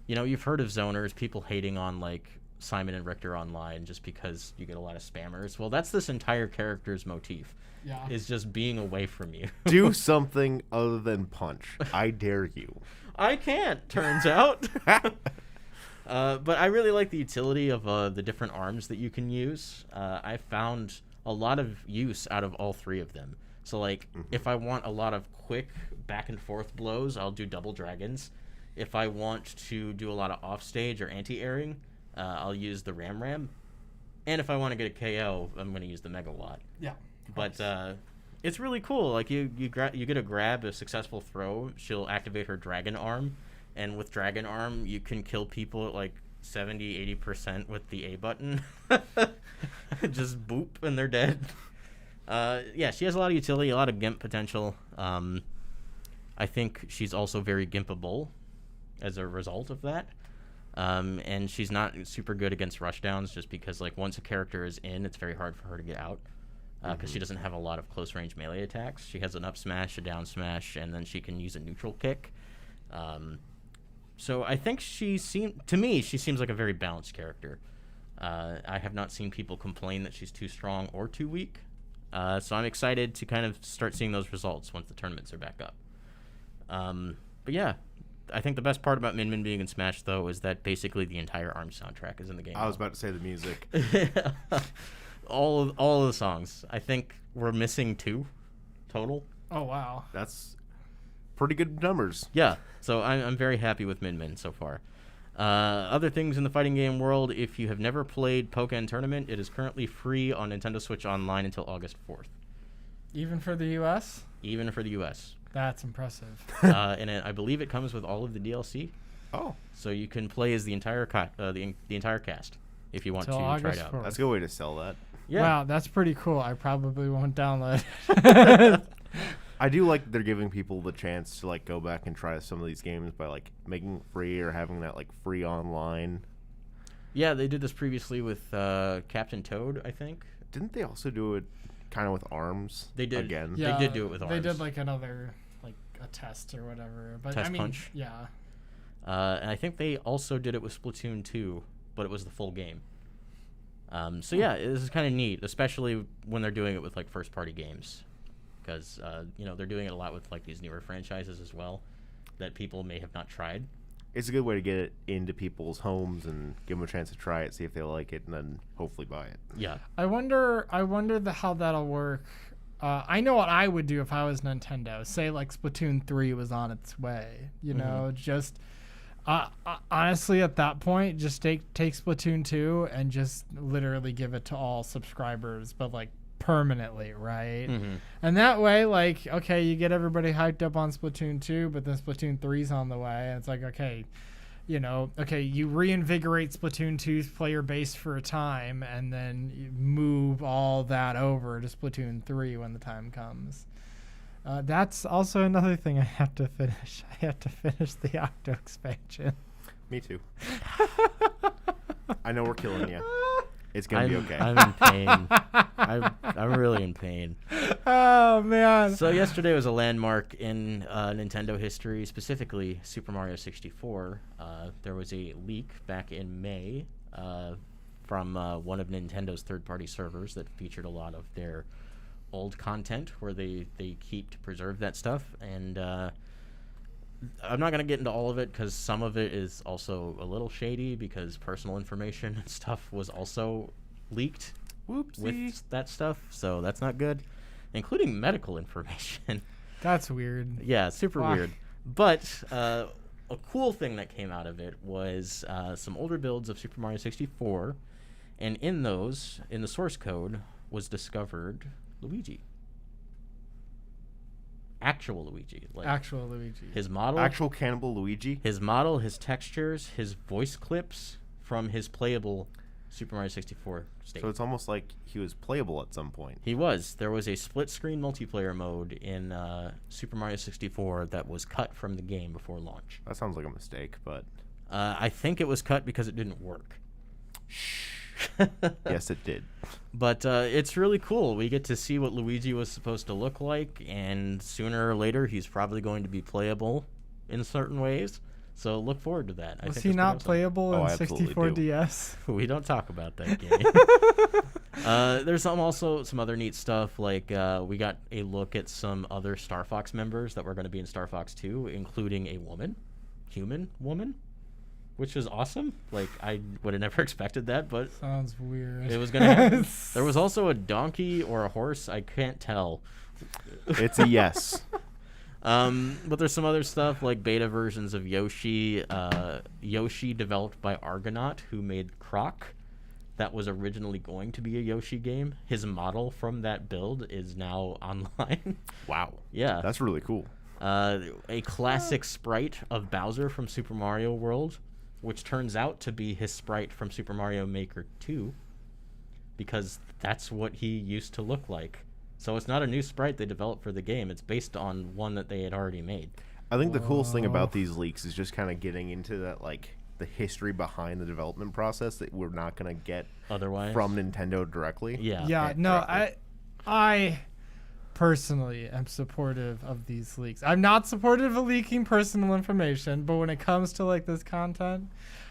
you've heard of zoners, people hating on like Simon and Richter online just because you get a lot of spammers. Well, that's this entire character's motif.
Yeah.
Is just being away from you.
Do something other than punch. I dare you.
I can't, turns out. But I really like the utility of the different arms that you can use. I found a lot of use out of all three of them. So, like, if I want a lot of quick back and forth blows, I'll do double dragons. If I want to do a lot of offstage or anti-airing, I'll use the Ram. And if I want to get a KO, I'm going to use the Megawatt.
Yeah.
But it's really cool. Like, you get to grab a successful throw. She'll activate her Dragon Arm. And with Dragon Arm, you can kill people at, like, 70-80% with the A button. Just boop, and they're dead. Yeah, she has a lot of utility, a lot of gimp potential. I think she's also very gimpable as a result of that. And she's not super good against rushdowns just because, like, once a character is in, it's very hard for her to get out because she doesn't have a lot of close-range melee attacks. She has an up smash, a down smash, and then she can use a neutral kick. So I think to me, she seems like a very balanced character. I have not seen people complain that she's too strong or too weak. So I'm excited to kind of start seeing those results once the tournaments are back up. But yeah, I think the best part about Min Min being in Smash, though, is that basically the entire ARMS soundtrack is in the game.
I was about to say the music.
all of the songs. I think we're missing 2 total.
Oh, wow.
That's pretty good numbers.
Yeah, so I'm very happy with Min Min so far. Other things in the fighting game world, if you have never played Pokken Tournament, it is currently free on Nintendo Switch Online until August 4th.
Even for the U.S.?
Even for the U.S.
That's impressive.
And I believe it comes with all of the DLC.
Oh.
So you can play as the entire the entire cast if you want to try it
August
out.
4th.
That's a good way to sell that.
Yeah.
Wow, that's pretty cool. I probably won't download it.
I do like that they're giving people the chance to, like, go back and try some of these games by, like, making it free or having that, like, free online.
Yeah, they did this previously with Captain Toad, I think.
Didn't they also do it kind of with ARMS?
They did.
Again.
Yeah. They did do it with
They
ARMS.
did, like, another, like, a test or whatever. But
Test
I mean,
punch.
Yeah.
And I think they also did it with Splatoon 2, but it was the full game. So yeah, this is kind of neat, especially when they're doing it with, like, first-party games. Because, they're doing it a lot with, like, these newer franchises as well that people may have not tried.
It's a good way to get it into people's homes and give them a chance to try it, see if they like it, and then hopefully buy it.
Yeah.
I wonder how that'll work. I know what I would do if I was Nintendo. Say, like, Splatoon 3 was on its way. You know, just... honestly, at that point, just take Splatoon 2 and just literally give it to all subscribers, but, like, permanently, right? And that way, like, okay, you get everybody hyped up on Splatoon 2, but then Splatoon 3's on the way, and it's like, okay, you reinvigorate Splatoon 2's player base for a time, and then you move all that over to Splatoon 3 when the time comes. That's also another thing I have to finish. I have to finish the Octo expansion.
Me too. I know we're killing you. It's gonna be okay.
I'm in pain. I'm really in pain.
Oh, man.
So yesterday was a landmark in Nintendo history, specifically Super Mario 64. There was a leak back in May from one of Nintendo's third-party servers that featured a lot of their old content where they keep to preserve that stuff. And I'm not going to get into all of it because some of it is also a little shady because personal information and stuff was also leaked with that stuff. So that's not good, including medical information.
That's weird.
Yeah, super
Why?
weird. But a cool thing that came out of it was some older builds of Super Mario 64. And in those, in the source code, was discovered Luigi. Actual Luigi. Like
Actual Luigi.
his model.
Actual cannibal Luigi.
His model, his textures, his voice clips from his playable Super Mario 64 state.
So it's almost like he was playable at some point.
He was. There was a split-screen multiplayer mode in Super Mario 64 that was cut from the game before launch.
That sounds like a mistake, but
I think it was cut because it didn't work.
yes, it did.
But it's really cool. We get to see what Luigi was supposed to look like, and sooner or later he's probably going to be playable in certain ways. So look forward to that.
Was he not playable
Oh,
in
I absolutely
64
do.
DS?
We don't talk about that game. There's also some other neat stuff, like we got a look at some other Star Fox members that were going to be in Star Fox 2, including a woman. human woman, which was awesome. Like, I would have never expected that, but
Sounds weird.
it was going to happen. There was also a donkey or a horse. I can't tell.
It's a yes.
But there's some other stuff like beta versions of Yoshi. Yoshi developed by Argonaut, who made Croc. That was originally going to be a Yoshi game. His model from that build is now online.
Wow.
Yeah.
That's really cool.
A classic sprite of Bowser from Super Mario World, which turns out to be his sprite from Super Mario Maker 2, because that's what he used to look like. So it's not a new sprite they developed for the game. It's based on one that they had already made.
I think the coolest thing about these leaks is just kind of getting into that, like, the history behind the development process that we're not going to get
Otherwise,
from Nintendo directly.
yeah.
Yeah, no, I personally am supportive of these leaks. I'm not supportive of leaking personal information, but when it comes to like this content,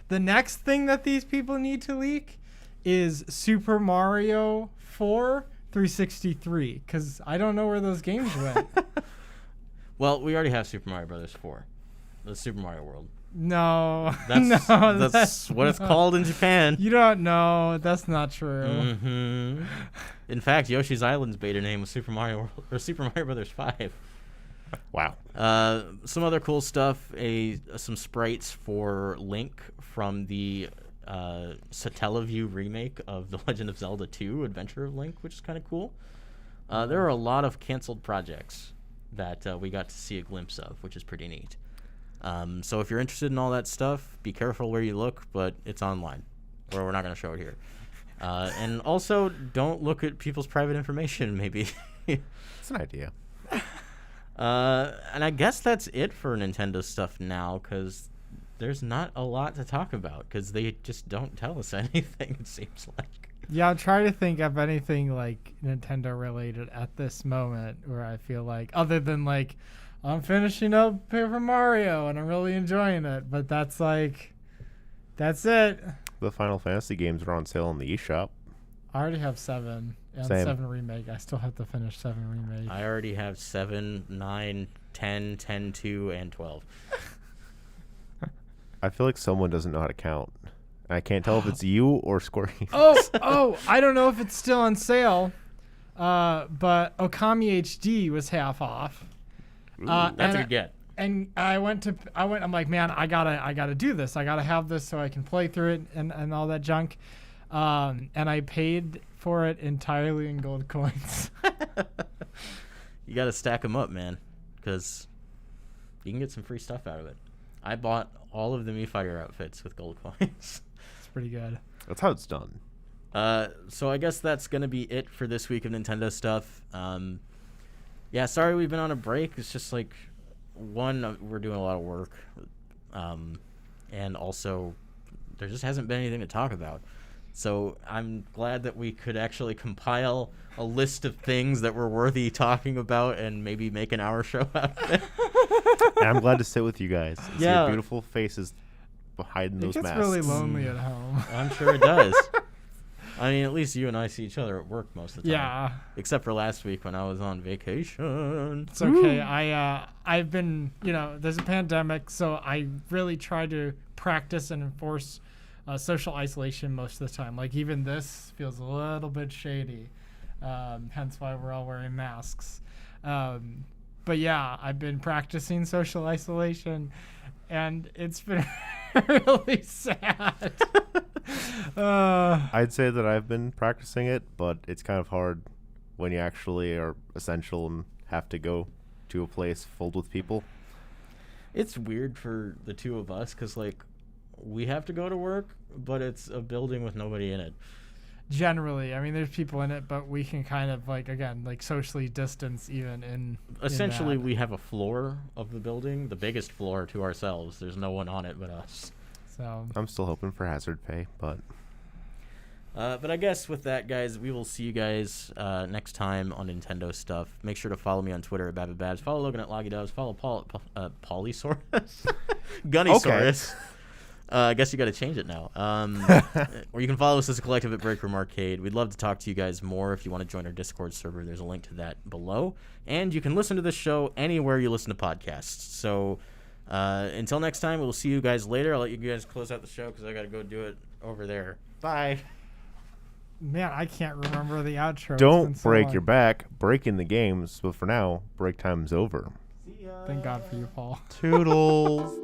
the next thing that these people need to leak is Super Mario 4 363, because I don't know where those games went.
Well, we already have Super Mario Brothers 4, the Super Mario World.
No,
That's
no,
that's what it's called in Japan.
You don't know. That's not true.
Mm-hmm. In fact, Yoshi's Island's beta name was Super Mario World, or Super Mario Brothers 5.
Wow.
Some other cool stuff. Some sprites for Link from the Satellaview remake of The Legend of Zelda 2: Adventure of Link, which is kind of cool. There are a lot of canceled projects that we got to see a glimpse of, which is pretty neat. So if you're interested in all that stuff, be careful where you look, but it's online, or we're not going to show it here. And also, don't look at people's private information, maybe.
It's an idea.
And I guess that's it for Nintendo stuff now, because there's not a lot to talk about, because they just don't tell us anything, it seems like.
Yeah, I'm trying to think of anything like Nintendo related at this moment where I feel like, other than like, I'm finishing up Paper Mario and I'm really enjoying it, but that's it.
The Final Fantasy games are on sale in the eShop.
I already have 7 and
Same.
7 Remake. I still have to finish 7 Remake.
I already have 7, 9, 10, 10, 2, and 12.
I feel like someone doesn't know how to count. I can't tell if it's you or Square Enix.
Oh, I don't know if it's still on sale, but Okami HD was half off.
That's a good get.
And I'm like, man, I gotta do this. I gotta have this so I can play through it and all that junk. And I paid for it entirely in gold coins.
You got to stack them up, man, because you can get some free stuff out of it. I bought all of the Mii Fighter outfits with gold coins.
It's pretty good.
That's how it's done.
So I guess that's going to be it for this week of Nintendo stuff. Yeah, sorry we've been on a break. It's just like, one, we're doing a lot of work. And also, there just hasn't been anything to talk about. So I'm glad that we could actually compile a list of things that were worthy talking about and maybe make an hour show out of it.
And I'm glad to sit with you guys and see
Yeah.
your beautiful faces behind those
It gets
masks.
really lonely at home.
I'm sure it does. I mean, at least you and I see each other at work most of the time.
Yeah,
Except for last week when I was on vacation.
it's okay. I've been, there's a pandemic, so I really try to practice and enforce social isolation most of the time. Like, even this feels a little bit shady, hence why we're all wearing masks. But yeah, I've been practicing social isolation, and it's been really sad.
I'd say that I've been practicing it, but it's kind of hard when you actually are essential and have to go to a place filled with people.
It's weird for the two of us because, like, we have to go to work, but it's a building with nobody in it.
Generally, I mean, there's people in it, but we can kind of, like, again, like, socially distance even in
Essentially,
in that.
we have a floor of the building, the biggest floor, to ourselves. There's no one on it but us.
So
I'm still hoping for hazard pay, but
But I guess with that, guys, we will see you guys next time on Nintendo stuff. Make sure to follow me on Twitter at BabbittBabs. Follow Logan at LoggyDubs. Follow Polysaurus. Gunnysaurus. I guess you got to change it now. Or you can follow us as a collective at Break Room Arcade. We'd love to talk to you guys more. If you want to join our Discord server, there's a link to that below. And you can listen to this show anywhere you listen to podcasts. So Until next time, we'll see you guys later. I'll let you guys close out the show because I got to go do it over there. Bye.
Man, I can't remember the outro. It's been
Don't
so
break
long.
your back breaking the games. But for now, break time's over.
See ya.
Thank God for you, Paul.
Toodles.